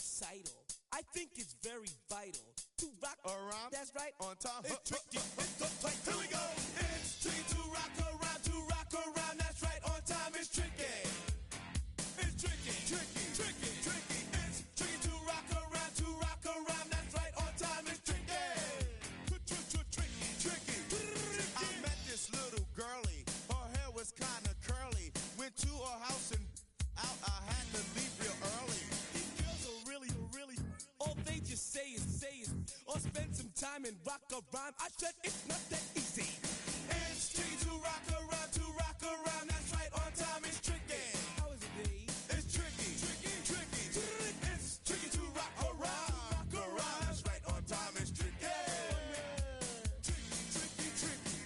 recital. I think it's very vital to rock around. That's right. On time. It's tricky. It's the play. Here we go. It's tricky to rock around. To rock around. That's right. On time. It's tricky. It's tricky. Tricky. Tricky. Tricky. It's tricky to rock around. To rock around. That's right. On time. It's tricky. Tricky. Tricky. I met this little girlie. Her hair was kind of curly. Went to her house and out. I had to leave real early. These girls are really, all they just say is, or spend some time and rock a rhyme. I said it's not that easy. It's tricky to rock around, that's right, on time it's tricky. How is it, Dave? It's tricky. It's tricky to rock around, that's right, on time it's tricky. Tricky.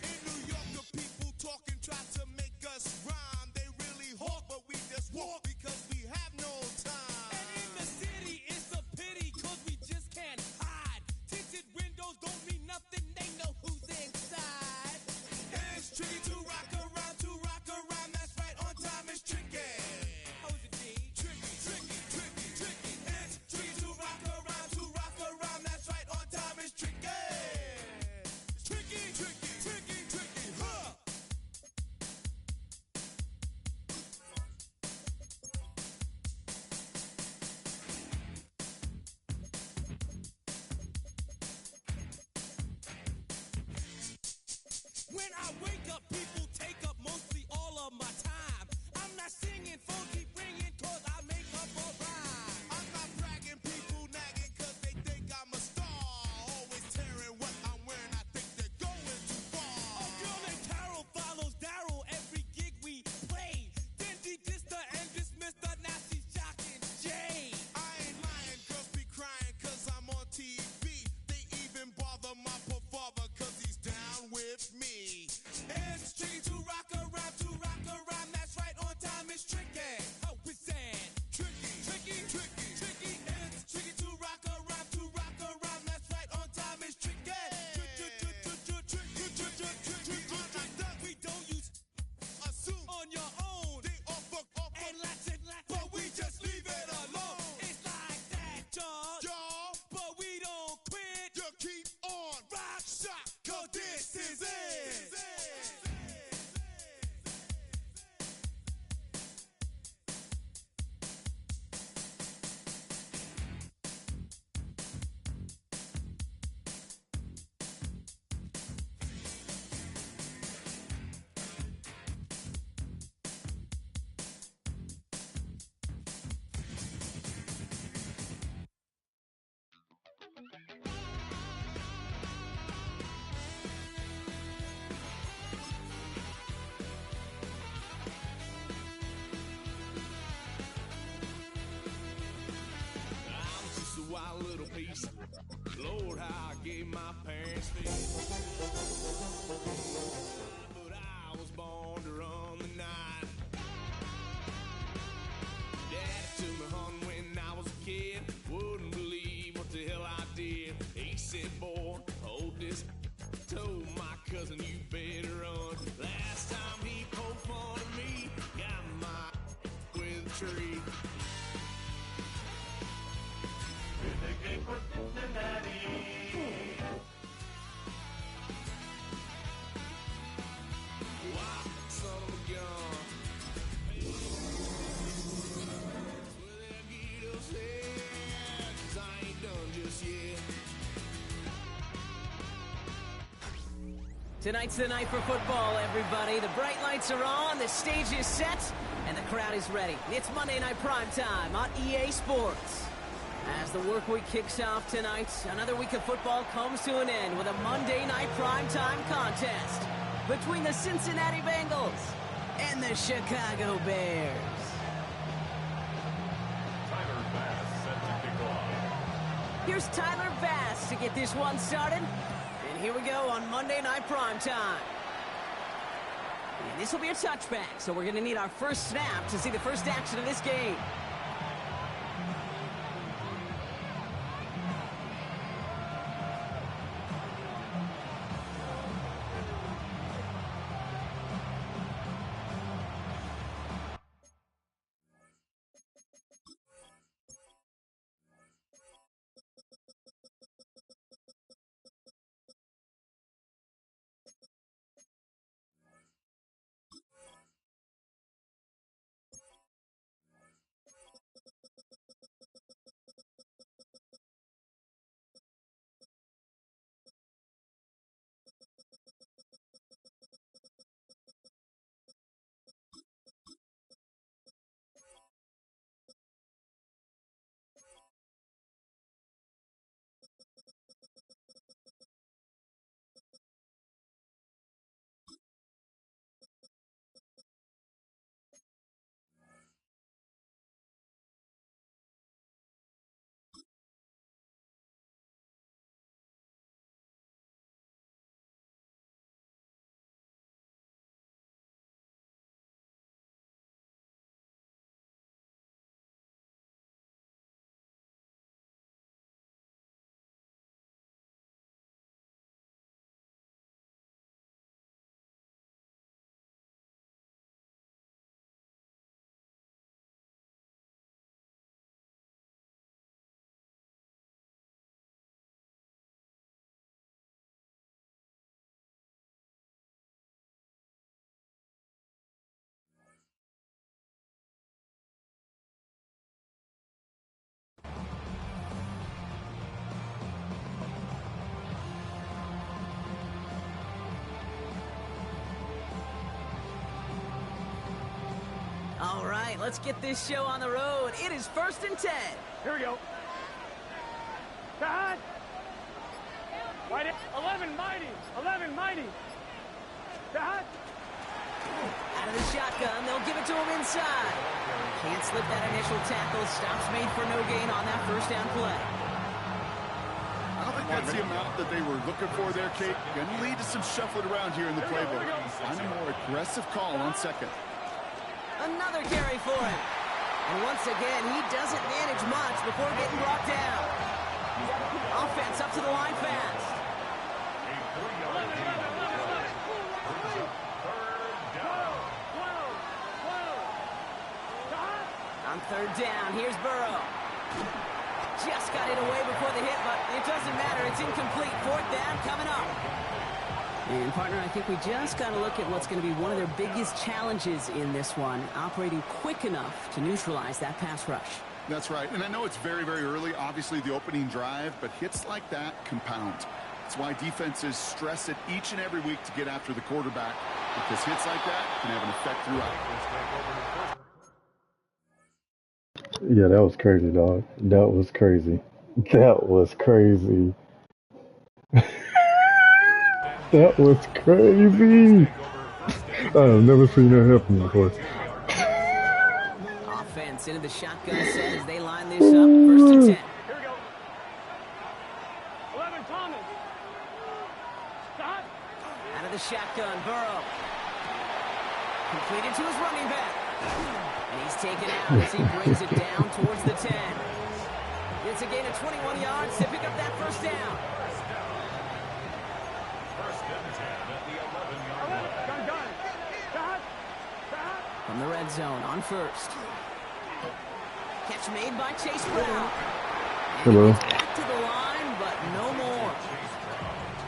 In New York, the people talking try to make us rhyme. They really hawk, but we just walk because we have no time. And in the city, it's a pity, cause we just can't hide. Tinted windows don't mean nothing, they know who's inside. It's tricky to rock around, that's right, on time it's tricky. How is it, D? Tricky. It's tricky to rock around, that's right, on time it's tricky. Tricky, huh? When I wake up, people take up mostly all of my time. I'm not singing, phone keep ringing, cause I make up a rhyme. I'm not bragging, people nagging cause they think I'm a star. Always tearing what I'm wearing, I think they're going too far. A girl named Carol follows Daryl every gig we play. Then she dissed her and dismissed her, now she's shocking Jay. I ain't lying, girls be crying cause I'm on TV. They even bother my poor father cause he's down with me. It's tricky to rock around, that's right, on time it's tricky. How is that? Tricky. It's tricky to rock around, that's right, on time it's tricky. We don't use Assume on your own. they offer And lots, but we just leave it alone. It's like that, y'all. y'all. But we don't quit. You keep on Rock, shock, cause this is it. I'm just a wild little piece. Lord, how I gave my parents faith. But I was born to run the night. Daddy took me hunting when I was a kid. Wouldn't believe what the hell I did. He said, boy, hold this. Told my cousin, you better run. Last time he poked fun at me, got my with a tree. Wow, son of a gun. Well, they'll get us here, 'cause I ain't done just yet. Tonight's the night for football, everybody. The bright lights are on, the stage is set, and the crowd is ready. It's Monday Night Primetime on EA Sports. As the work week kicks off tonight, another week of football comes to an end with a Monday Night Primetime contest between the Cincinnati Bengals and the Chicago Bears. Tyler Bass set to kick off. Here's Tyler Bass to get this one started. And here we go on Monday Night Primetime. And this will be a touchback, so we're going to need our first snap to see the first action of this game. right, let's get this show on the road. It is 1st and 10. Here we go. Cut. Right in. 11 mighty. 11 mighty. Cut. Out of the shotgun, they'll give it to him inside. Can't slip that initial tackle. Stops made for no gain on that first down play. I don't think that's the amount that they were looking for there, Kate. Going to lead to some shuffling around here in the playbook. Find a more aggressive call on second. Another carry for him. And once again, he doesn't manage much before getting brought down. Offense up to the line fast. On 3rd down, here's Burrow. Just got it away before the hit, but it doesn't matter. It's incomplete. 4th down coming up. And, partner, I think we just got to look at what's going to be one of their biggest challenges in this one, operating quick enough to neutralize that pass rush. That's right. And I know it's very, very early, obviously, the opening drive, but hits like that compound. That's why defenses stress it each and every week to get after the quarterback, because hits like that can have an effect throughout. Yeah, that was crazy, dog. That was crazy. That was crazy. That was crazy. I've never seen that happen before. Offense into the shotgun set as they line this up. 1st and 10. Here we go. 11 Thomas. Cut. Out of the shotgun, Burrow. Completed to his running back. And he's taken out as he brings it down towards the 10. It's a gain of 21 yards to pick up that first down. From the red zone on 1st. Catch made by Chase Brown. And Hello. he gets back to the line, but no more.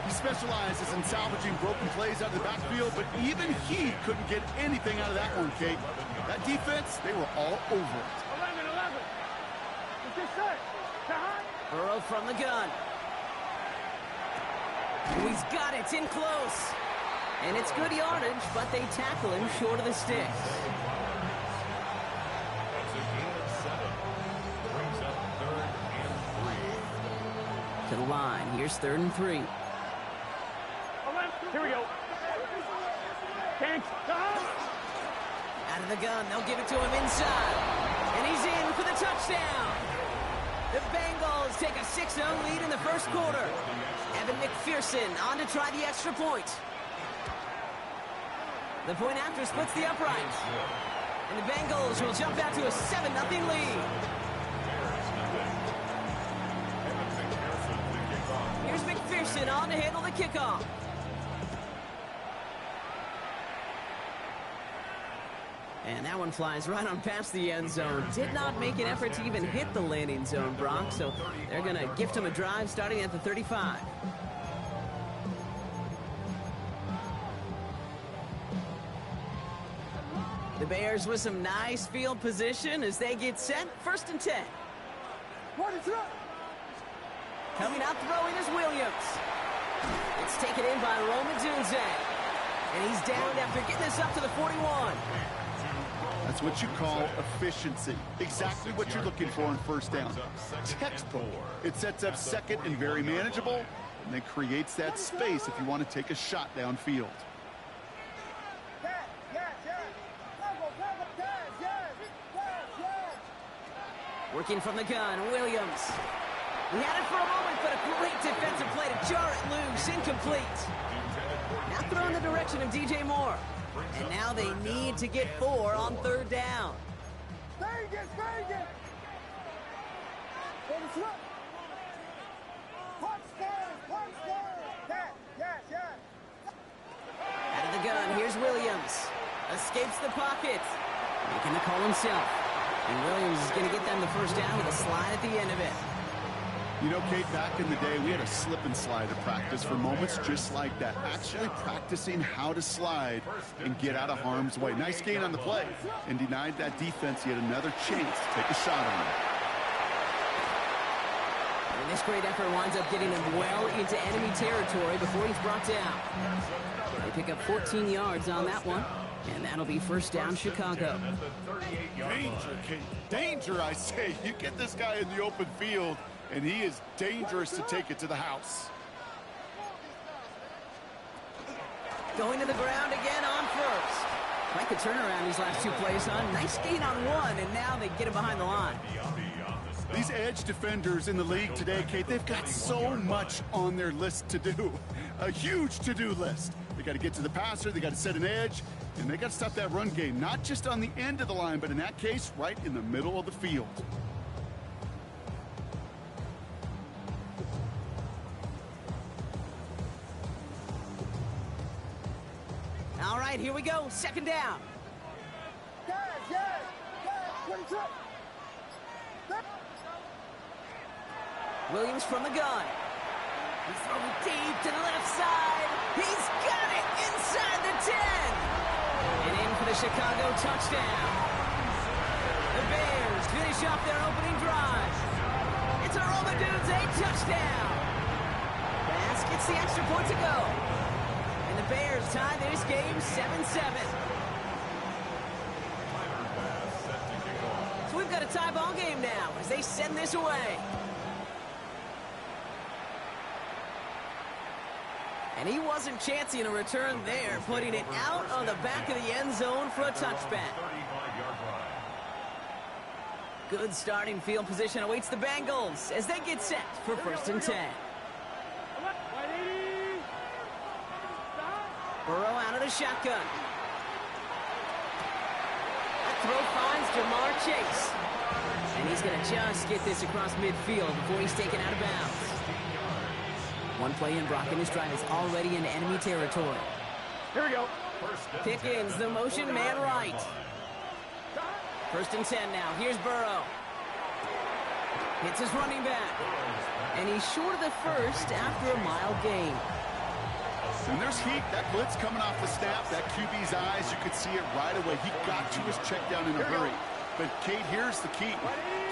He specializes in salvaging broken plays out of the backfield, but even he couldn't get anything out of that one, Kate. That defense, they were all over it. 11. It's just set. Cut. Burrow from the gun. Oh, he's got it. It's in close. And it's good yardage, but they tackle him short of the sticks. To the line. Here's 3rd and 3. Here we go. Tanks. Out of the gun. They'll give it to him inside. And he's in for the touchdown. The Bengals take a 6-0 lead in the first quarter. Evan McPherson on to try the extra point. The point after splits the uprights. And the Bengals will jump out to a 7-0 lead. Here's McPherson on to handle the kickoff. And that one flies right on past the end zone. Did not make an effort to even hit the landing zone, Brock. So they're going to gift him a drive starting at the 35. The Bears with some nice field position as they get set. 1st and 10. Coming out throwing is Williams. It's taken in by Roman Dunze. And he's down after getting this up to the 41. That's what you call efficiency. Exactly what you're looking for on 1st down. Textbook. It sets up second and very manageable, and then creates that space if you want to take a shot downfield. Working from the gun, Williams. He had it for a moment, but a great defensive play to jar it loose. Incomplete. Now thrown in the direction of DJ Moore. And now they need to get 4 on 3rd down. Out of the gun, here's Williams. Escapes the pocket. Making the call himself. And Williams is going to get them the first down with a slide at the end of it. You know, Kate, back in the day, we had a slip and slide to practice for moments just like that. Actually practicing how to slide and get out of harm's way. Nice gain on the play, and denied that defense yet another chance to take a shot on him. And this great effort winds up getting him well into enemy territory before he's brought down. They pick up 14 yards on that one. And that'll be first down, Chicago. Danger, Kate. Danger, I say. You get this guy in the open field, and he is dangerous to take it to the house. Going to the ground again on first. Quite the turnaround these last two plays, huh? Nice gain on one, and now they get him behind the line. These edge defenders in the league today, Kate, they've got so much on their list to do. A huge to-do list. They got to get to the passer, they got to set an edge, and they got to stop that run game, not just on the end of the line, but in that case, right in the middle of the field. All right, here we go. Second down. Williams from the gun. He's throwing deep to the left side. He's got it inside the 10. And in for the Chicago touchdown. The Bears finish off their opening drive. It's a Roma Dudes, a touchdown. Bass gets the extra point to go. And the Bears tie this game 7-7. So we've got a tie ball game now as they send this away. And he wasn't chancing a return there, putting it out on the back of the end zone for a touchback. Good starting field position awaits the Bengals as they get set for first and 10. Burrow out of the shotgun. That throw finds Jamar Chase. And he's going to just get this across midfield before he's taken out of bounds. One play in, Brock in his drive is already in enemy territory. Here we go. Pickens, the motion man right. First and 10 now. Here's Burrow. Hits his running back. And he's short of the first after a mile gain. And there's heat. That blitz coming off the snap, that QB's eyes, you could see it right away. He got to his check down in a hurry. But, Kate, here's the key.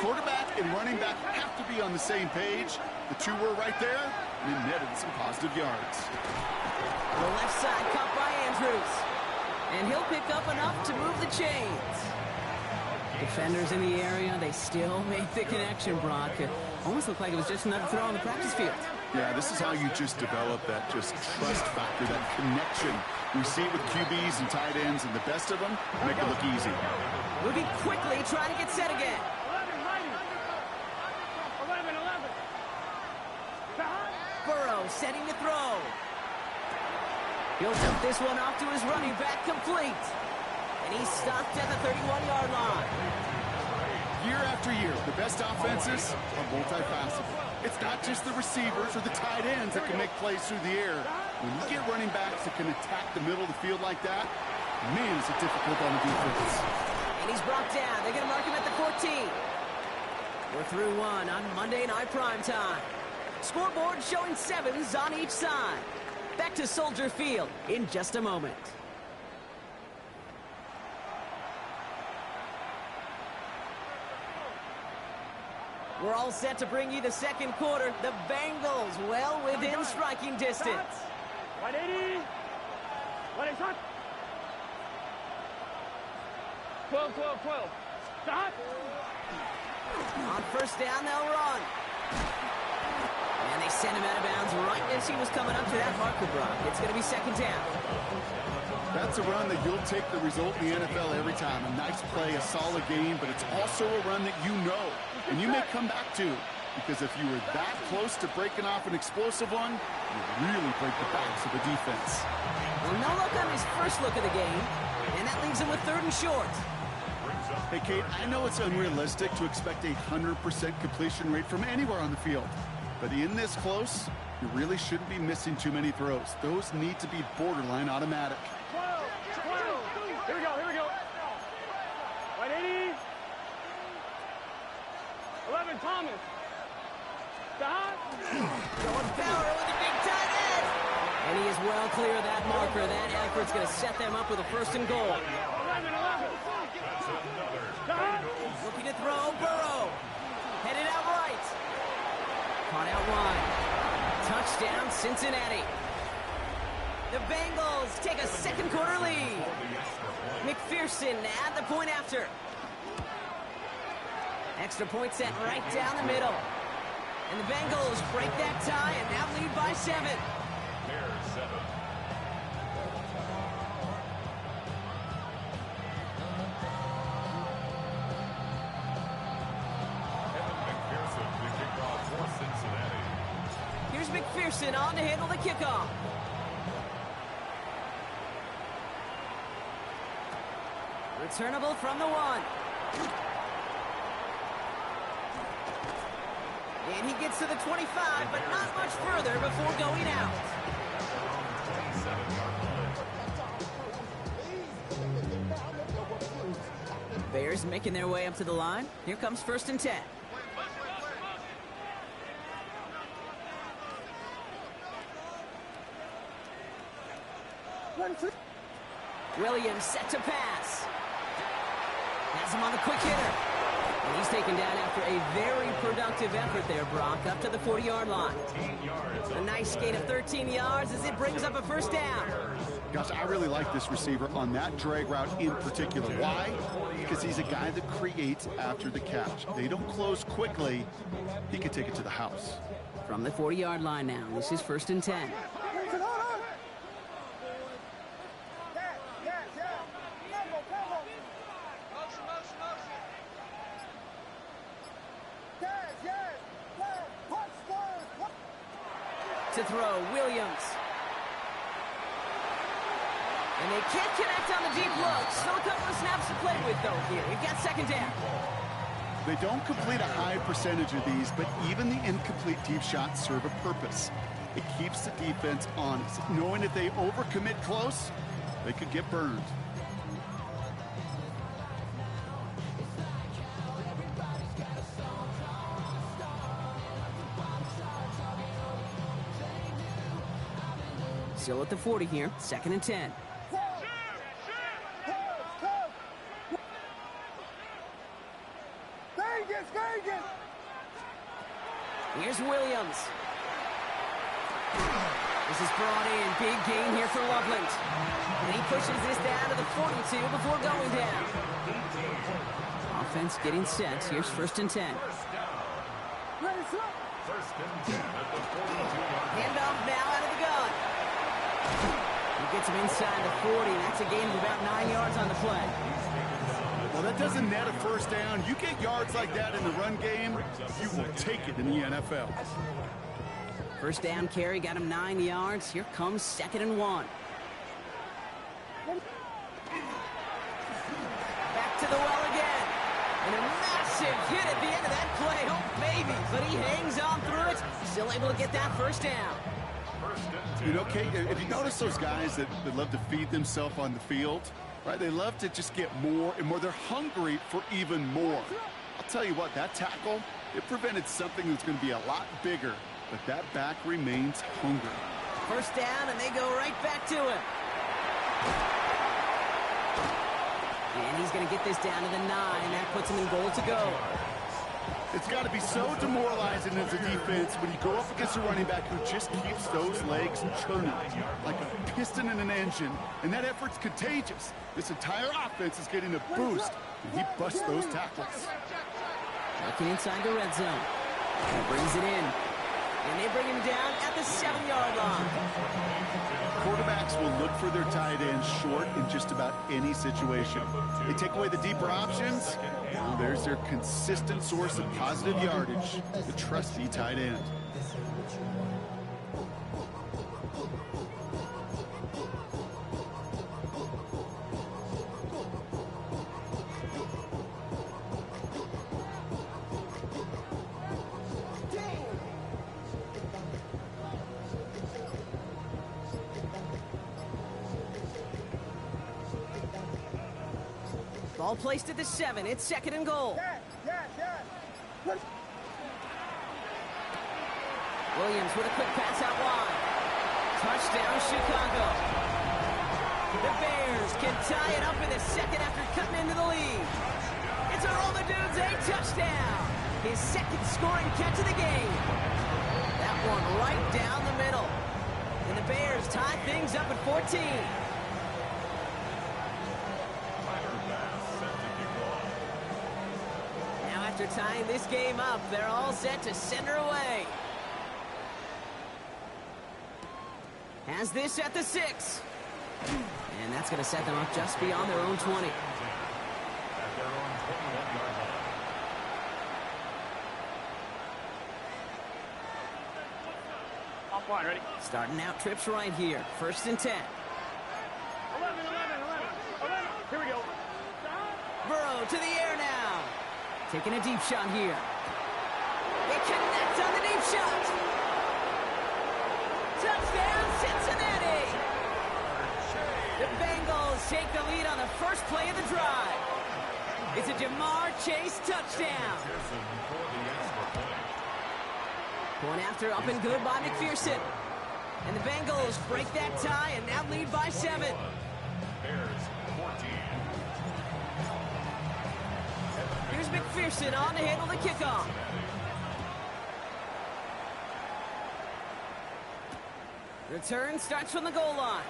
Quarterback and running back have to be on the same page. The two were right there, and it netted some positive yards. The left side caught by Andrews. And he'll pick up enough to move the chains. Defenders in the area, they still make the connection, Brock. It almost looked like it was just another throw on the practice field. Yeah, this is how you just develop that just trust factor, that connection. We see it with QBs and tight ends, and the best of them make it look easy. Moving quickly, trying to get set again. 11. Burrow setting to throw. He'll dump this one off to his running back, complete. And he's stopped at the 31-yard line. Year after year, the best offenses are multifaceted. It's not just the receivers or the tight ends that can make plays through the air. When you get running backs that can attack the middle of the field like that, man, is it difficult on the defense. And he's brought down. They're going to mark him at the 14. We're through one on Monday Night Primetime. Scoreboard showing 7s on each side. Back to Soldier Field in just a moment. We're all set to bring you the second quarter. The Bengals well within striking distance. 180. 180. 12. Stop. On first down, they'll run. And they send him out of bounds right as he was coming up to that marker, Brock. It's going to be second down. That's a run that you'll take the result in the NFL every time. A nice play, a solid game, but it's also a run that you know and you may come back to, because if you were that close to breaking off an explosive one, you really break the backs of the defense. Well, no look on his first look of the game, and that leaves him with 3rd and short. Hey, Kate, I know it's unrealistic to expect a 100% completion rate from anywhere on the field, but in this close, you really shouldn't be missing too many throws. Those need to be borderline automatic. 12. Here we go. 180. 11, Thomas. Stop. Going power with a big tight end. And he is well clear of that marker. That effort's going to set them up with a 1st and goal. 11. Stop. Looking to throw, Burrow. Headed out right. Caught out wide. Touchdown, Cincinnati. The Bengals take a second quarter lead. McPherson at the point after. Extra point set right down the middle. And the Bengals break that tie and now lead by 7. Bears 7. McPherson to kick off for Cincinnati. Here's McPherson on to handle the kickoff. Returnable from the 1. And he gets to the 25, but not much further before going out. Bears making their way up to the line. Here comes 1st and 10. Williams set to pass. Has him on the quick hitter. And he's taken down after a very productive effort there, Brock, up to the 40-yard line. A nice gain of 13 yards as it brings up a 1st down. Gosh, I really like this receiver on that drag route in particular. Why? Because he's a guy that creates after the catch. They don't close quickly. He can take it to the house. From the 40-yard line now, this is 1st and 10. To throw, Williams. And they can't connect on the deep look. Still a couple of snaps to play with, though, here. We've got 2nd down. They don't complete a high percentage of these, but even the incomplete deep shots serve a purpose. It keeps the defense honest, knowing if they overcommit close, they could get burned. Still at the 40 here, 2nd and 10. Here's Williams. This is brought in. Big gain here for Loveland. And he pushes this down to the 42 before going down. Offense getting set. Here's 1st and 10. Handoff now out of the gun. He gets him inside the 40. That's a gain of about 9 yards on the play. Well, that doesn't net a 1st down. You get yards like that in the run game, you will take it in the NFL. 1st down carry got him 9 yards. Here comes 2nd and 1. Back to the well again. And a massive hit at the end of that play. Oh, baby. But he hangs on through it. Still able to get that 1st down. You know, Kate, if you notice those guys that love to feed themselves on the field, right? They love to just get more and more. They're hungry for even more. I'll tell you what, that tackle, it prevented something that's going to be a lot bigger, but that back remains hungry. 1st down, and they go right back to him. And he's going to get this down to the 9. That puts him in goal to go. It's got to be so demoralizing as a defense when you go up against a running back who just keeps those legs churning like a piston in an engine, and that effort's contagious. This entire offense is getting a boost, and he busts those tackles. Looking inside the red zone. He brings it in. And they bring him down at the 7-yard line. Quarterbacks will look for their tight ends short in just about any situation. They take away the deeper options. Well, there's their consistent source of positive yardage, the trusty tight end. Ball placed at the 7. It's 2nd and goal. Williams with a quick pass out wide. Touchdown, Chicago. The Bears can tie it up in the 2nd after cutting into the lead. It's a roll the dudes, a touchdown. His 2nd scoring catch of the game. That one right down the middle. And the Bears tie things up at 14. after tying this game up. They're all set to send her away. Has this at the 6. And that's going to set them up just beyond their own 20. Offline, ready? Starting out trips right here. 1st and 10. 11. Here we go. Burrow to the air now. Taking a deep shot here. It connects on the deep shot. Touchdown, Cincinnati. The Bengals take the lead on the first play of the drive. It's a Jamar Chase touchdown. Point after, up and good by McPherson. And the Bengals break that tie and now lead by 7. Bears 14. Here's McPherson on to handle the kickoff. Return starts from the goal line.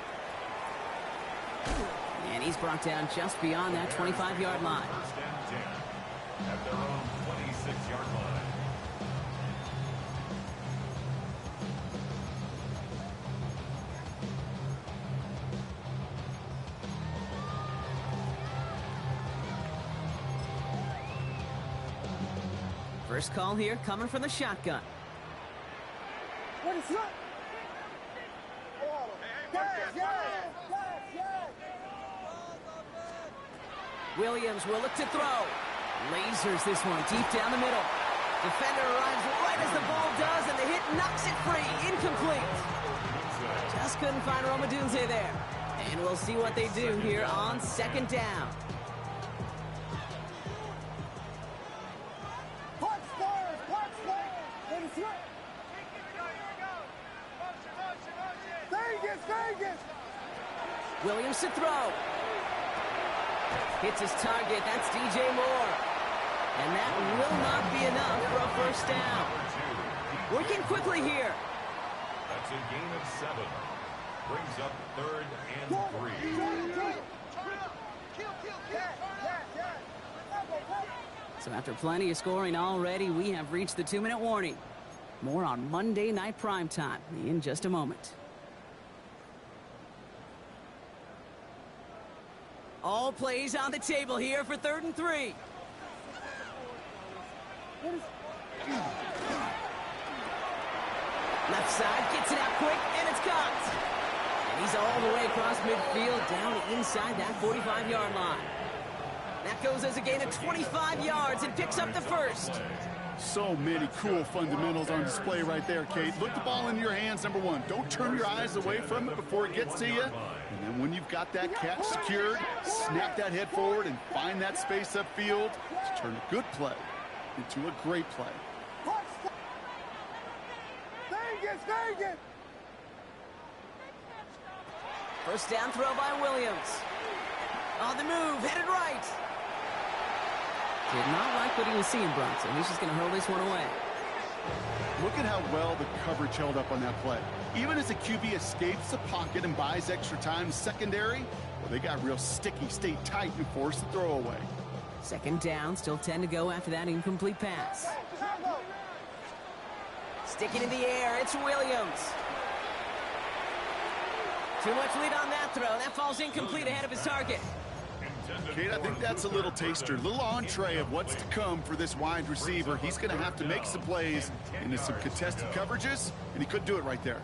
And he's brought down just beyond that 25-yard line. 1st and 10 at their own 26-yard line. First call here coming from the shotgun. What is that? Williams will look to throw. Lasers this one deep down the middle. Defender arrives right as the ball does, and the hit knocks it free. Incomplete. Just couldn't find Romadunze there. And we'll see what they do here on 2nd down. Williams to throw. Hits his target. That's DJ Moore. And that will not be enough for a 1st down. Working quickly here. That's a gain of 7. Brings up 3rd and 3. So after plenty of scoring already, we have reached the 2-minute warning. More on Monday Night Primetime in just a moment. All plays on the table here for 3rd and 3. Left side gets it out quick, and it's caught. And he's all the way across midfield, down inside that 45-yard line. That goes as a gain of 25 yards and picks up the 1st. So many cool fundamentals on display right there, Kate. Look the ball in your hands, number 1. Don't turn your eyes away from it before it gets to you. And then when you've got that catch secured, snap that head forward and find that space upfield to turn a good play into a great play. Vegas! 1st down throw by Williams. On the move, headed right. Did not like what he was seeing, Bronson. He's just going to hurl this one away. Look at how well the coverage held up on that play. Even as the QB escapes the pocket and buys extra time secondary, well, they got real sticky, stayed tight, and forced the throw away. 2nd down, still 10 to go after that incomplete pass. Sticking in the air, it's Williams. Too much lead on that throw. That falls incomplete ahead of his target. Kate, I think that's a little taster, a little entree of what's to come for this wide receiver. He's going to have to make some plays into some contested coverages, and he couldn't do it right there.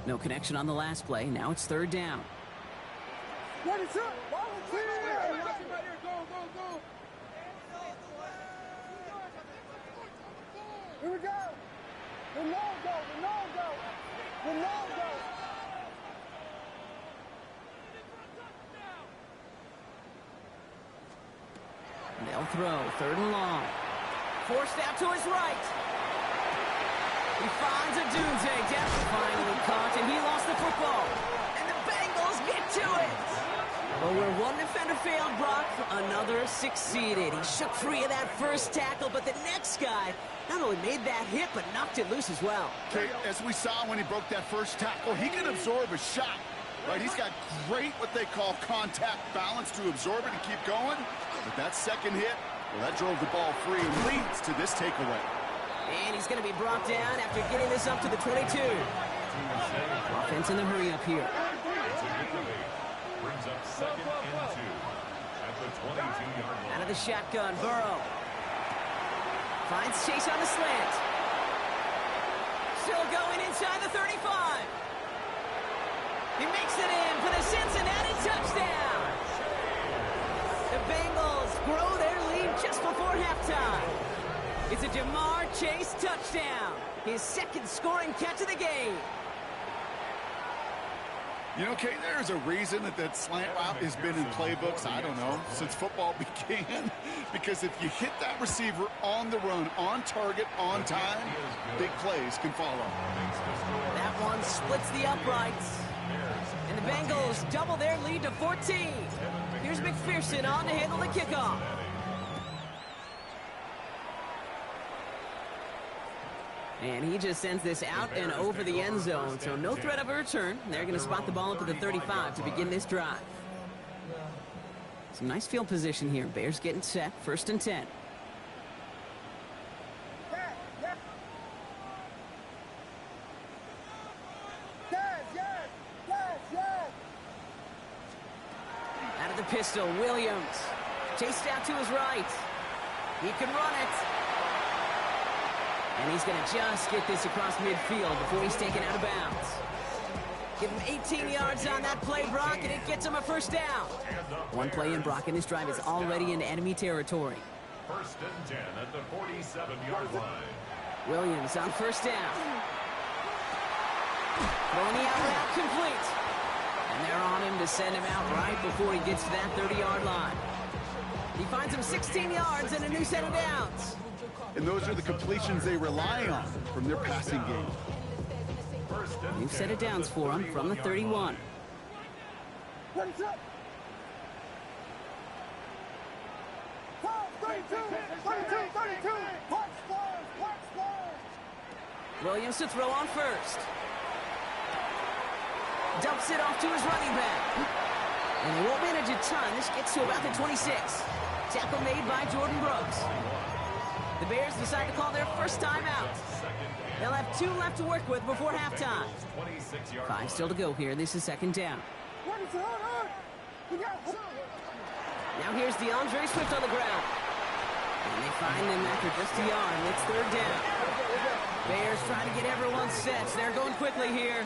No connection on the last play. Now it's 3rd down. What is up? Here we go. Ronaldo. They'll throw 3rd and long. Forced out to his right. He finds a Dunze. Depth finally caught, and he lost the football. And the Bengals get to it. Well, where one defender failed, Brock, another succeeded. He shook free of that first tackle, but the next guy not only made that hit, but knocked it loose as well. Okay, as we saw when he broke that first tackle, he can absorb a shot. Right, he's got great what they call contact balance to absorb it and keep going. But that second hit, well, that drove the ball free and leads to this takeaway. And he's going to be brought down after getting this up to the 22. Offense in the hurry up here. Brings up 2nd and 2 at the 22-yard line. Out of the shotgun, Burrow. Finds Chase on the slant. Still going inside the 35. He makes it in for the Cincinnati touchdown. The Bengals grow their lead just before halftime. It's a Jamar Chase touchdown. His second scoring catch of the game. You know, Kate, there's a reason that slant route has been in playbooks, I don't know, since football began. Because if you hit that receiver on the run, on target, on time, big plays can follow. That one splits the uprights. And the Bengals double their lead to 14. Here's McPherson on to handle the kickoff. And he just sends this out and over the end zone, so no threat of a return. They're going to spot the ball up to the 35 to begin this drive. Some nice field position here. Bears getting set, 1st and 10. Out of the pistol, Williams. Chased out to his right. He can run it. And he's going to just get this across midfield before he's taken out of bounds. Give him 18 yards on that play, Brock, and it gets him a first down. One play in, Brock, and this drive is already in enemy territory. 1st and 10 at the 47-yard line. Williams on 1st down. Throwing the out route complete. And they're on him to send him out right before he gets to that 30-yard line. He finds him 16 yards and a new set of downs. And those are the completions they rely on from their passing game. New set of downs for him from the 31. Williams to throw on 1st. Dumps it off to his running back. And they won't manage a ton. This gets to about the 26. Tackle made by Jordan Brooks. The Bears decide to call their first time out. They'll have 2 left to work with before halftime. 5 still to go here. This is 2nd down. Now here's DeAndre Swift on the ground. And they find them after just a yard. It's 3rd down. Bears trying to get everyone set. They're going quickly here.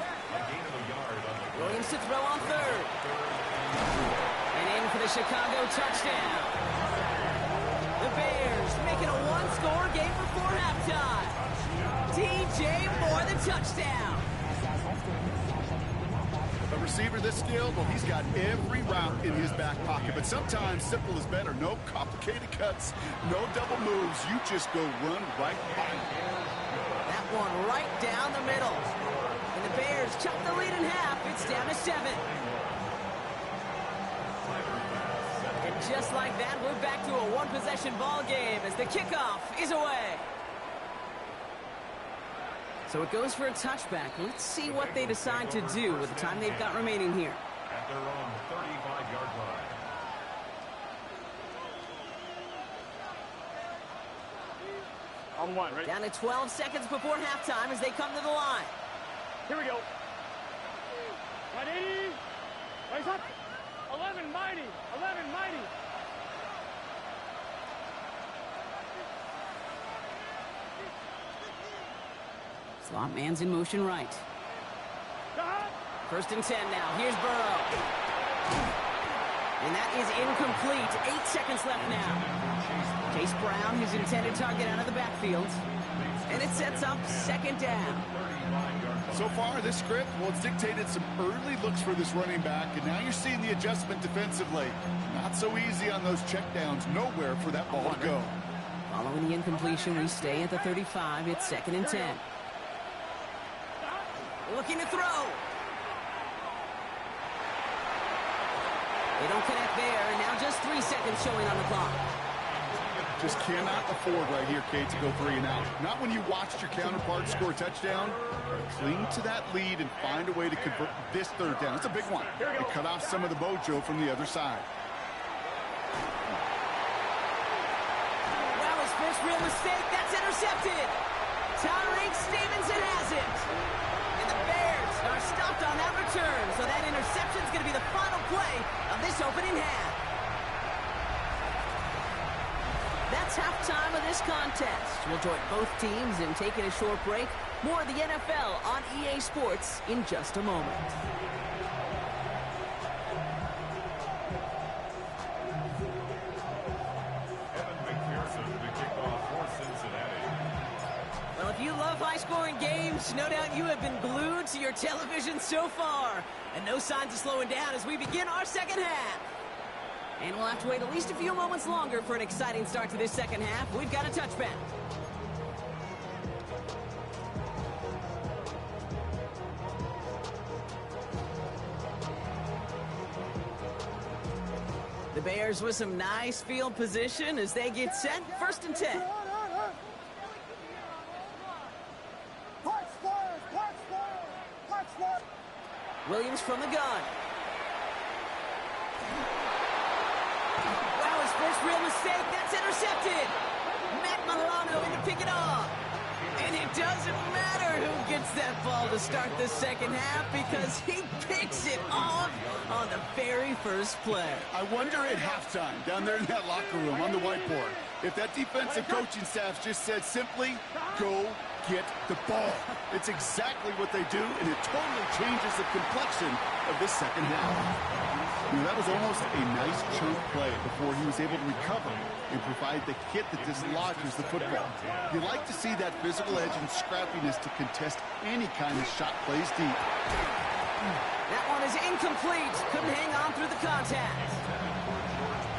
Williams to throw on 3rd. And in for the Chicago touchdown. The Bears making a one-score game before halftime. DJ Moore, the touchdown. A receiver this skilled, well, he's got every route in his back pocket. But sometimes simple is better. No complicated cuts, no double moves. You just go run right by him. That one right down the middle. And the Bears chop the lead in half. It's down to 7. And just like that, we're back to a one-possession ball game as the kickoff is away. So it goes for a touchback. Let's see what they decide to do with the time they've got remaining here. At their own 35-yard line. On 1, right? Down to 12 seconds before halftime as they come to the line. Here we go. 180. Rise up. 11 mighty. 11 mighty. Slot man's in motion right. 1st and 10 now. Here's Burrow. And that is incomplete. 8 seconds left now. Chase Brown, his intended target, out of the backfield. And it sets up 2nd down. So far, this script, well, it's dictated some early looks for this running back, and now you're seeing the adjustment defensively. Not so easy on those checkdowns. Nowhere for that ball to go. Following the incompletion, we stay at the 35. It's 2nd and 10. Looking to throw. They don't connect there, and now just 3 seconds showing on the clock. Just cannot afford right here, Kate, to go 3 and out. Not when you watched your counterpart score a touchdown. Cling to that lead and find a way to convert this third down. It's a big one. And cut off some of the mojo from the other side. Wow, his first real mistake. That's intercepted. Tyreek Stevenson has it. And the Bears are stopped on that return. So that interception is going to be the final play of this opening half. That's halftime of this contest. We'll join both teams in taking a short break. More of the NFL on EA Sports in just a moment. Well, if you love high-scoring games, no doubt you have been glued to your television so far. And no signs of slowing down as we begin our second half. And we'll have to wait at least a few moments longer for an exciting start to this second half. We've got a touchback. The Bears with some nice field position as they get set. 1st and 10. Williams from the gun. Wow, his first real mistake. That's intercepted. Matt Milano in to pick it off. And it doesn't matter who gets that ball to start the second half because he picks it off on the very first play. I wonder at halftime, down there in that locker room on the whiteboard, if that defensive coaching staff just said simply, go get the ball. It's exactly what they do, and it totally changes the complexion of this second half. You know, that was almost a nice chunk play before he was able to recover and provide the hit that dislodges the football. You like to see that physical edge and scrappiness to contest any kind of shot plays deep. That one is incomplete. Couldn't hang on through the contact.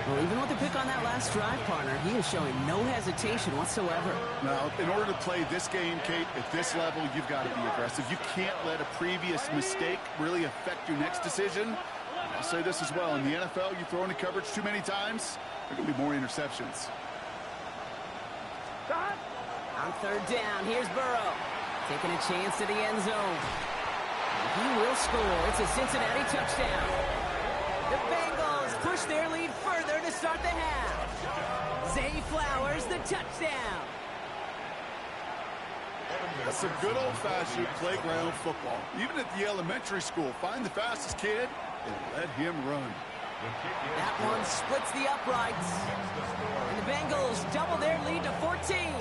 Well, even with the pick on that last drive, partner, he is showing no hesitation whatsoever. Now, in order to play this game, Kate, at this level, you've got to be aggressive. You can't let a previous mistake really affect your next decision. I'll say this as well. In the NFL, you throw into coverage too many times, there are going to be more interceptions. On 3rd down, here's Burrow. Taking a chance to the end zone. He will score. It's a Cincinnati touchdown. The Bengals push their lead further to start the half. Zay Flowers, the touchdown. That's some good old-fashioned playground football. Even at the elementary school, find the fastest kid and let him run. That one splits the uprights. And the Bengals double their lead to 14.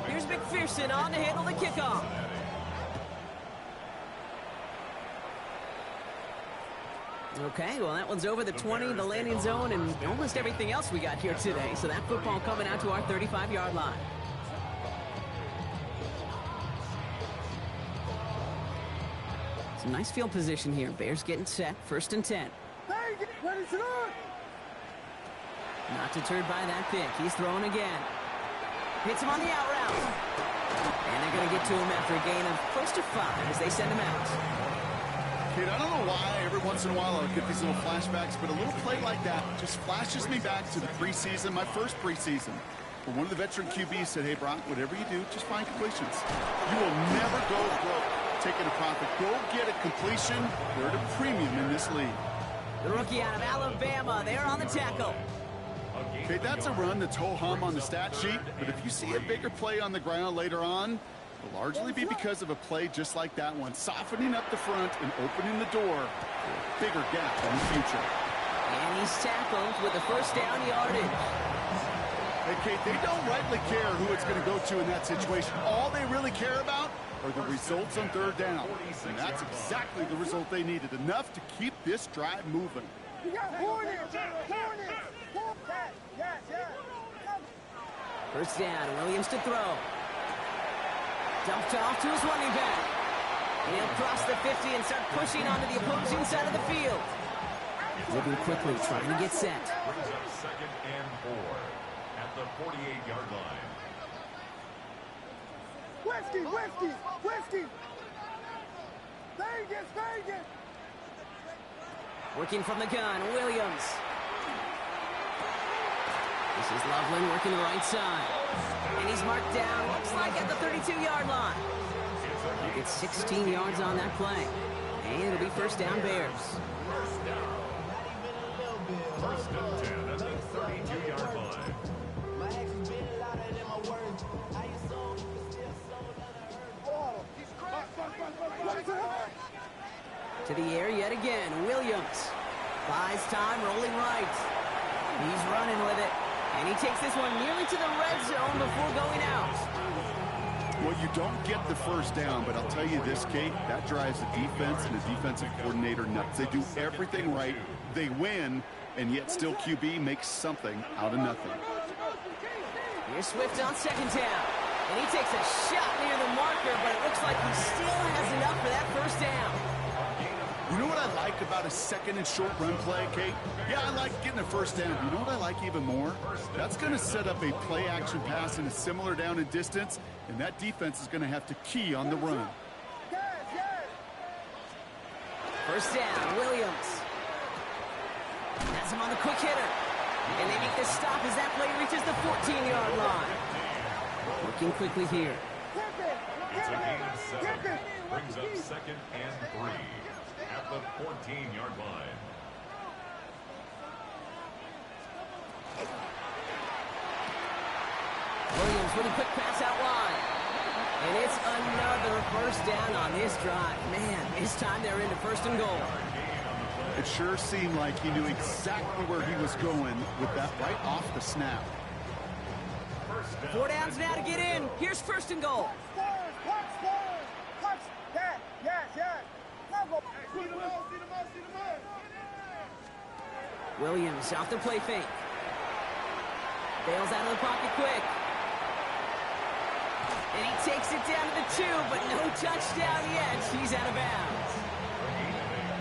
Here's McPherson on to handle the kickoff. Okay, well, that one's over the 20, the landing zone, and almost everything else we got here today. So that football coming out to our 35-yard line. Some nice field position here. Bears getting set. 1st and 10. Not deterred by that pick. He's throwing again. Hits him on the out route. And they're going to get to him after a gain of close to 5 as they send him out. Kid, I don't know why every once in a while I'll get these little flashbacks, but a little play like that just flashes me back to the preseason, my first preseason. Where one of the veteran QBs said, hey, Brock, whatever you do, just find completions. You will never go broke taking a profit. Go get a completion. They're at a premium in this league. The rookie out of Alabama, they're on the tackle. Okay, that's a run that's ho-hum on the stat sheet, but if you see a bigger play on the ground later on, it'll largely be because of a play just like that one, softening up the front and opening the door for a bigger gap in the future. And he's tackled with the first down yardage. Hey, Kate, they don't rightly care who it's going to go to in that situation. All they really care about are the results on 3rd down. And that's exactly the result they needed, enough to keep this drive moving. First down, Williams to throw. Dumped off to his running back. And he'll cross the 50 and start pushing onto the opposing side of the field. Moving quickly, trying to get set. Brings up 2nd and 4 at the 48-yard line. Whiskey! Vegas! Working from the gun, Williams. This is Loveland working the right side. And he's marked down, looks like at the 32-yard line. He gets 16 yards on that play. And it'll be first down Bears. First and 10 at the 32-yard line. To the air yet again, Williams. Buys time, rolling right. He's running with it. And he takes this one nearly to the red zone before going out. Well, you don't get the first down, but I'll tell you this, Kate, that drives the defense and the defensive coordinator nuts. They do everything right. They win, and yet still QB makes something out of nothing. Here's Swift on second down. And he takes a shot near the marker, but it looks like he still has enough for that first down. You know what I like about a second and short run play, Kate? Yeah, I like getting a first down. You know what I like even more? That's going to set up a play-action pass in a similar down and distance, and that defense is going to have to key on the run. First down, Williams. Has him on the quick hitter. And they make the stop as that play reaches the 14-yard line. Working quickly here. It's a gain of 7. Brings up second and 3 at the 14-yard line. Williams with a quick pass out wide. And it's another first down on this drive. Man, this time they're into first and goal. It sure seemed like he knew exactly where he was going with that right off the snap. 4 downs now to get in. Here's first and goal. Williams off the play fake. Bails out of the pocket quick. And he takes it down to the 2, but no touchdown yet. He's out of bounds.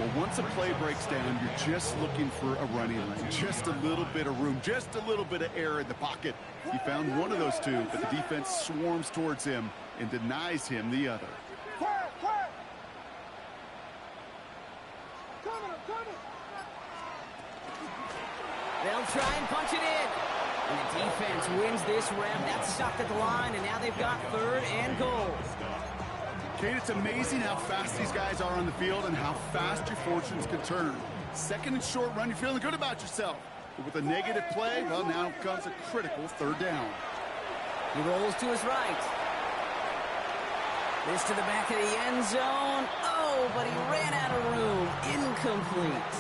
Well, once a play breaks down, you're just looking for a running lane. Just a little bit of room, just a little bit of air in the pocket. He found one of those two, but the defense swarms towards him and denies him the other. They'll try and punch it in. And the defense wins this rep. That's stopped at the line, and now they've got third and goal. Kate, it's amazing how fast these guys are on the field and how fast your fortunes can turn. Second and short run, you're feeling good about yourself. But with a negative play, well, now comes a critical third down. He rolls to his right. This to the back of the end zone. Oh, but he ran out of room. Incomplete.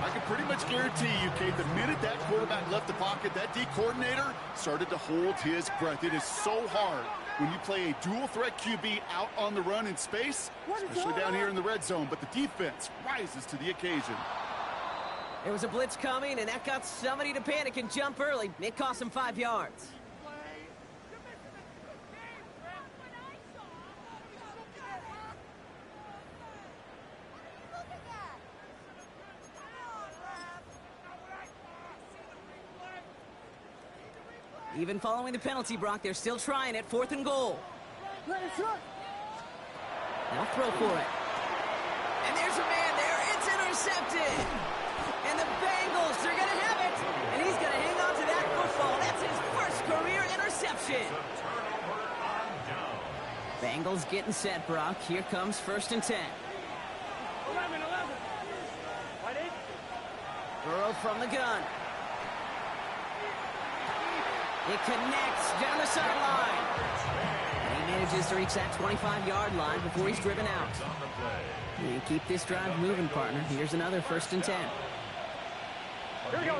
I can pretty much guarantee you, Kate, the minute that quarterback left the pocket, that D coordinator started to hold his breath. It is so hard when you play a dual-threat QB out on the run in space, especially down here in the red zone, but the defense rises to the occasion. There was a blitz coming, and that got somebody to panic and jump early. It cost him 5 yards. Even following the penalty, Brock, they're still trying it. 4th and goal. They'll throw for it. And there's a man there. It's intercepted. And the Bengals, they're going to have it. And he's going to hang on to that football. That's his first career interception. Bengals getting set, Brock. Here comes 1st and 10. 11. Burrow from the gun. It connects down the sideline. And he manages to reach that 25-yard line before he's driven out. And keep this drive moving, partner. Here's another 1st and 10. Here we go.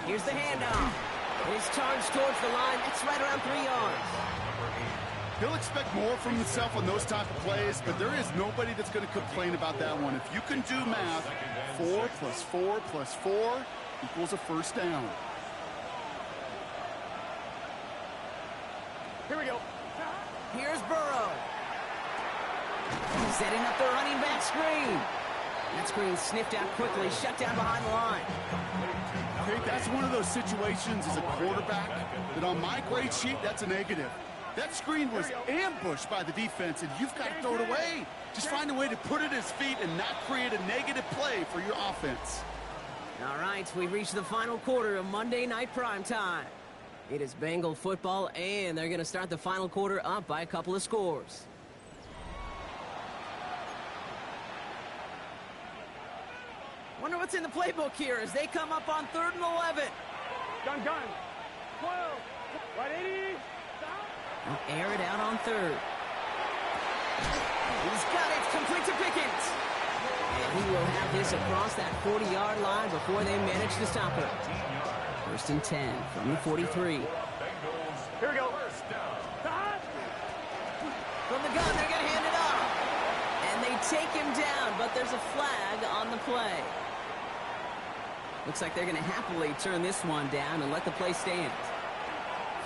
Here's the handoff. It's charged towards the line. That's right around 3 yards. He'll expect more from himself on those type of plays, but there is nobody that's going to complain about that one. If you can do math, 4 plus 4 plus 4 equals a first down. Here we go. Here's Burrow. Setting up the running back screen. That screen sniffed out quickly, shut down behind the line. Okay, that's one of those situations as a quarterback that on my grade sheet, that's a negative. That screen was ambushed by the defense, and you've got to throw it away. Just find a way to put it at his feet and not create a negative play for your offense. All right, we've reached the final quarter of Monday Night Primetime. It is Bengal football, and they're going to start the final quarter up by a couple of scores. Wonder what's in the playbook here as they come up on 3rd and 11. Gun. 12. 180. They'll air it out on 3rd. He's got it. Complete to Pickens. And he will have this across that 40-yard line before they manage to stop it. 1st and 10 from the 43. Here we go. From the gun, they're going to hand it off. And they take him down, but there's a flag on the play. Looks like they're going to happily turn this one down and let the play stand.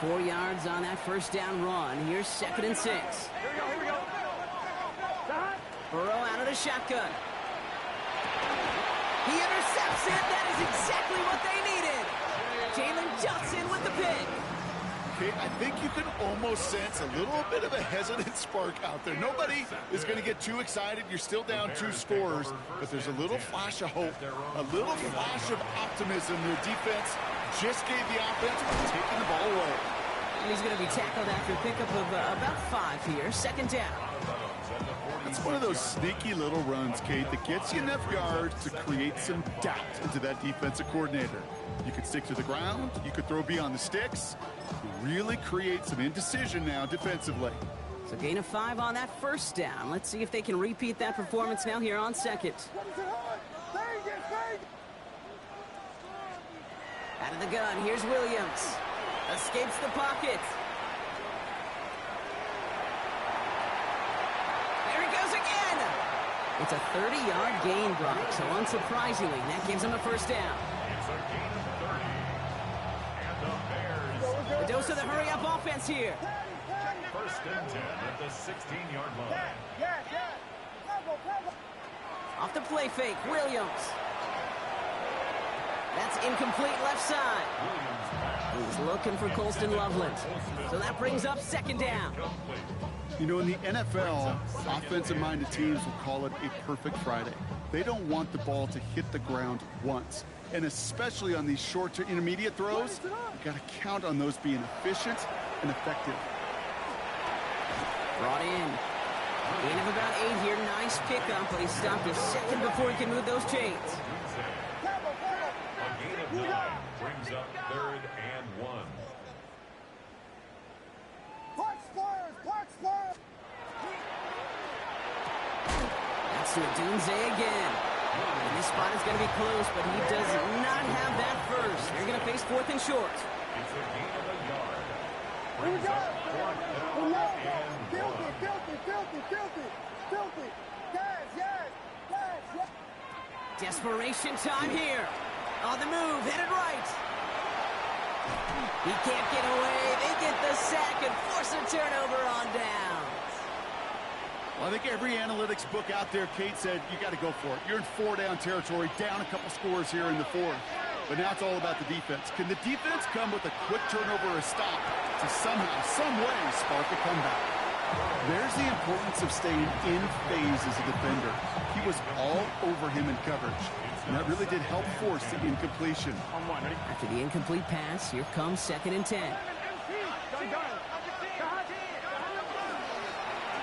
4 yards on that 1st down run. Here's 2nd and 6. Here we go. Burrow out of the shotgun. He intercepts it. That is exactly what they needed. Jalen Johnson with the pick. Okay, I think you can almost sense a little bit of a hesitant spark out there. Nobody is going to get too excited. You're still down 2 scores, but there's a little flash of hope, a little flash of optimism. Their defense just gave the offense by taking the ball away. And he's going to be tackled after a pickup of about 5 here. 2nd down. It's one of those sneaky little runs, Kate, that gets you enough yards to create some doubt into that defensive coordinator. You could stick to the ground. You could throw beyond the sticks. You really create some indecision now defensively. So gain of 5 on that 1st down. Let's see if they can repeat that performance now here on 2nd. Out of the gun, here's Williams. Escapes the pocket. There he goes again. It's a 30-yard gain block, so unsurprisingly, that gives him a 1st down. It's a gain of 30. And the Bears. The dose of the hurry-up offense here. 1st and 10 at the 16-yard line. Off the play fake, Williams. That's incomplete left side. He's looking for Colston Loveland. So that brings up 2nd down. You know, in the NFL, offensive-minded teams will call it a perfect Friday. They don't want the ball to hit the ground once. And especially on these short to intermediate throws, you got to count on those being efficient and effective. Brought in. Gain of about 8 here. Nice pickup, but he stopped a second before he can move those chains. A gain of 9 brings up 3rd and 1. That's to Dunze again. And this spot is going to be close, but he does not have that first. They're going to face 4th and short. It's a gain of a yard. Brings up 4th down and 1. Desperation time here. On the move, headed right. He can't get away. They get the sack and force a turnover on downs. Well, I think every analytics book out there, Kate, said you got to go for it. You're in 4-down territory, down a couple scores here in the 4th. But now it's all about the defense. Can the defense come with a quick turnover or a stop to somehow, some way, spark a comeback? There's the importance of staying in phase as a defender. He was all over him in coverage, and that really did help force the incompletion. After the incomplete pass, here comes 2nd and 10.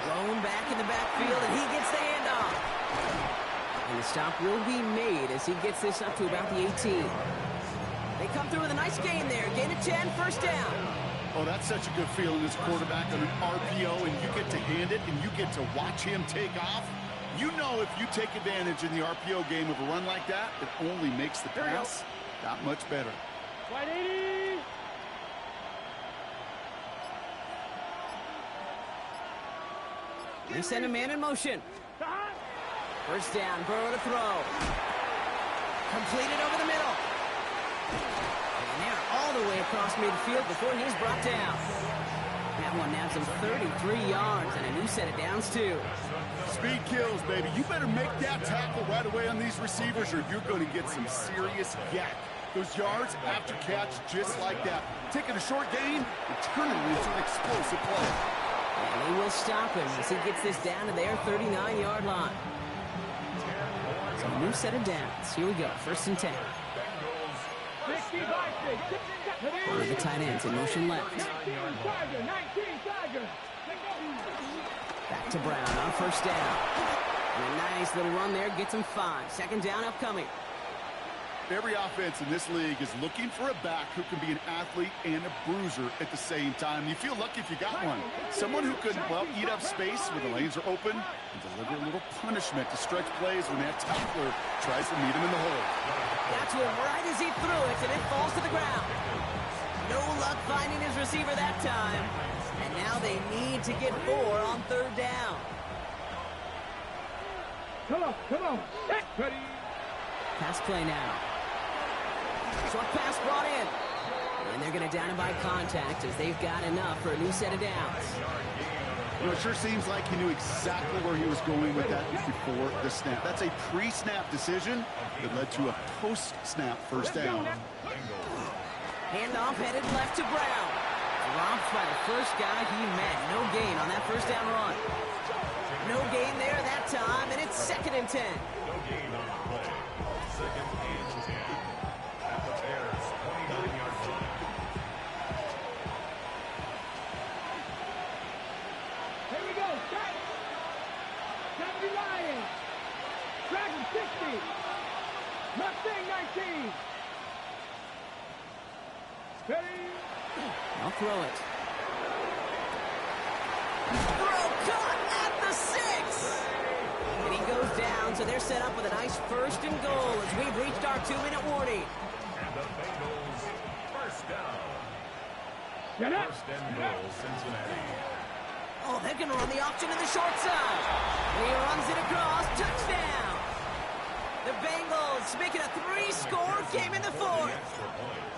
Thrown back in the backfield, and he gets the handoff. And the stop will be made as he gets this up to about the 18. They come through with a nice gain there. Gain of 10, 1st down. Oh, that's such a good feeling as quarterback on an RPO, and you get to hand it, and you get to watch him take off. You know if you take advantage in the RPO game of a run like that, it only makes the pass that much better. 180. They send a man in motion. 1st down, Burrow to throw. Completed over the middle. And they're all the way across midfield before he's brought down. That one nabs him 33 yards and a new set of downs, too. Speed kills, baby. You better make that tackle right away on these receivers or you're going to get some serious yak. Those yards after catch just like that. Taking a short gain and turning it into an explosive play. And they will stop him as he gets this down to their 39-yard line. So a new set of downs. Here we go. 1st and 10. One of the tight ends in motion left. Back to Brown on 1st down. And a nice little run there gets him 5. 2nd down upcoming. Every offense in this league is looking for a back who can be an athlete and a bruiser at the same time. You feel lucky if you got one. Someone who can, well, eat up space when the lanes are open and deliver a little punishment to stretch plays when that tackler tries to meet him in the hole. Got to him right as he threw it, and it falls to the ground. No luck finding his receiver that time. And now they need to get 4 on 3rd down. Come on. Ready. Pass play now. Short pass brought in. And they're going to down him by contact as they've got enough for a new set of downs. You know, it sure seems like he knew exactly where he was going with that before the snap. That's a pre-snap decision that led to a post-snap 1st down. Handoff headed left to Brown. Dropped by the first guy he met. No gain on that 1st down run. No gain there that time, and it's 2nd and 10. No gain on the play. 2nd and 10. At the Bears' 29-yard line. Here we go. Start. 70 Lions. Dragon 60. Mustang 19. Ready. I'll throw it. Throw caught at the 6. And he goes down, so they're set up with a nice 1st and goal as we've reached our 2-minute warning. And the Bengals, 1st down. Get up. 1st and goal, Cincinnati. Oh, they're going to run the option in the short side. And he runs it across. Touchdown. The Bengals making a 3-score game in the 4th.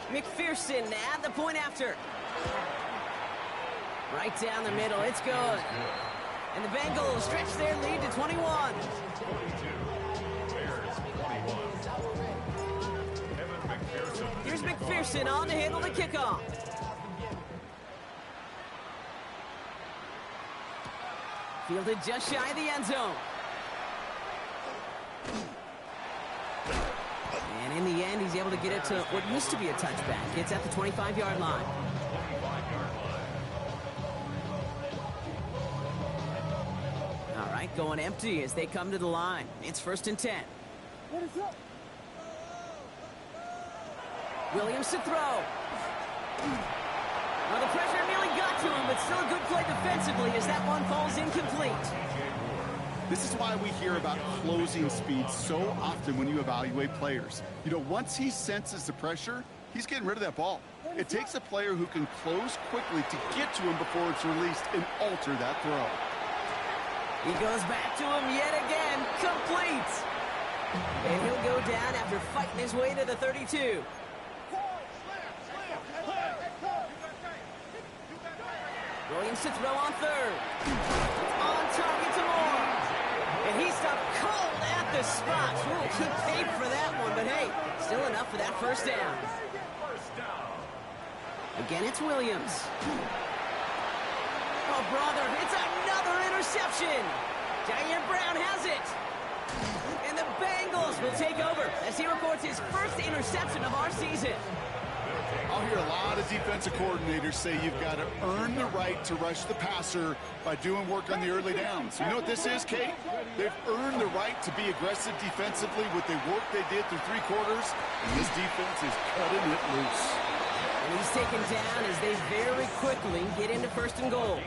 McPherson at the point after. Right down the middle. It's good. And the Bengals stretch their lead to 21. 22. Bears 21. Here's McPherson on to handle the kickoff. Fielded just shy of the end zone. And in the end, he's able to get it to what used to be a touchback. It's at the 25-yard line. All right, going empty as they come to the line. It's 1st and 10. What is up? Williams to throw. Well, the pressure nearly got to him, but still a good play defensively as that one falls incomplete. This is why we hear about closing speed so often when you evaluate players. You know, once he senses the pressure, he's getting rid of that ball. It takes a player who can close quickly to get to him before it's released and alter that throw. He goes back to him yet again. Complete. And he'll go down after fighting his way to the 32. Williams to throw on 3rd. On target to Moore. And he stopped cold at the spot. Ooh, he paid for that one, but hey, still enough for that 1st down. Again, it's Williams. Oh, brother, it's another interception. Diane Brown has it. And the Bengals will take over as he records his 1st interception of our season. I'll hear a lot of defensive coordinators say you've got to earn the right to rush the passer by doing work on the early downs. You know what this is, Kate? They've earned the right to be aggressive defensively with the work they did through 3 quarters, and this defense is cutting it loose. And he's taken down as they very quickly get into 1st and goal.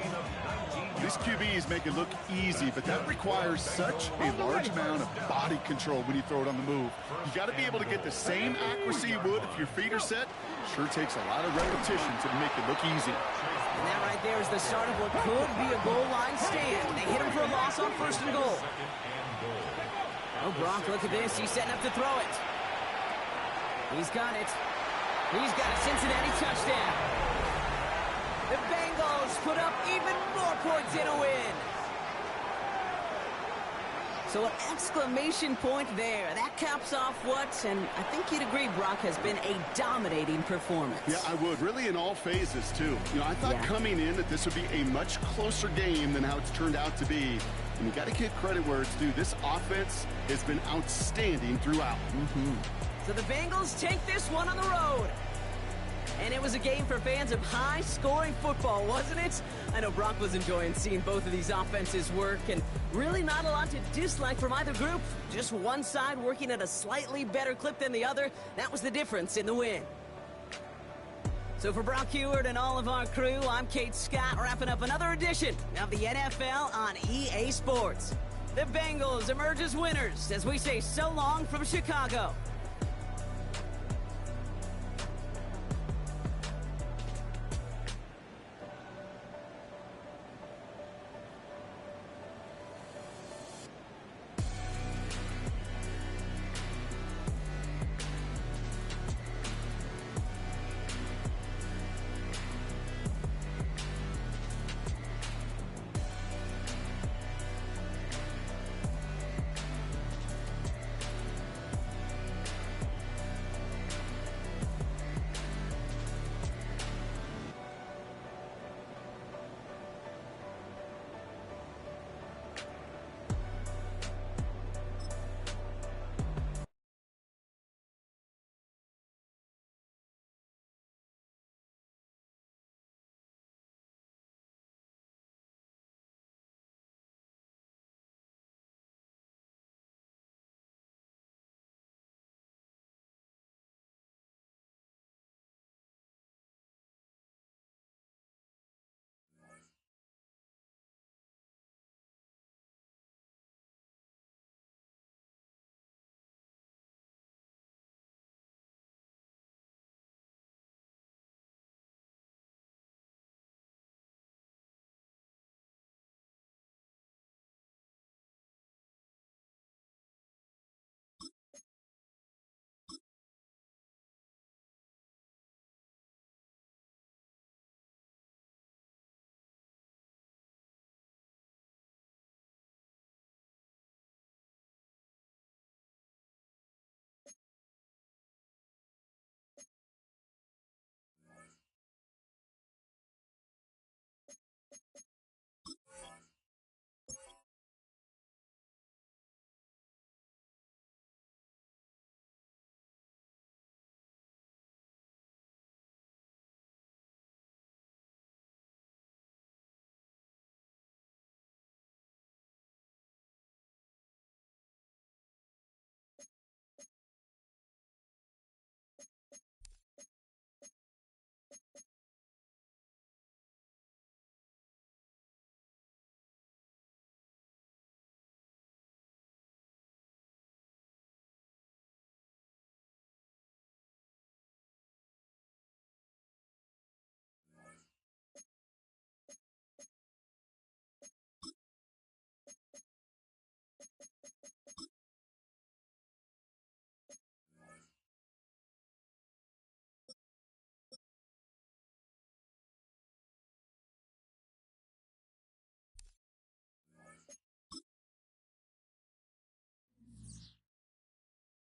These QBs make it look easy, but that requires such a large amount of body control when you throw it on the move. You got to be able to get the same accuracy you would if your feet are set. Sure takes a lot of repetition to make it look easy. And that right there is the start of what could be a goal line stand. They hit him for a loss on 1st and goal. Oh, Brock, look at this. He's setting up to throw it. He's got it. He's got a Cincinnati touchdown. The Bengals put up even more points in a win. So an exclamation point there. That caps off what, and I think you'd agree, Brock, has been a dominating performance. Yeah, I would. Really in all phases, too. You know, I thought coming in that this would be a much closer game than how it's turned out to be. And you got to give credit where it's due. This offense has been outstanding throughout. So the Bengals take this one on the road. And it was a game for fans of high-scoring football, wasn't it? I know Brock was enjoying seeing both of these offenses work, and really not a lot to dislike from either group. Just one side working at a slightly better clip than the other. That was the difference in the win. So for Brock Heward and all of our crew, I'm Kate Scott, wrapping up another edition of the NFL on EA Sports. The Bengals emerge as winners as we say so long from Chicago.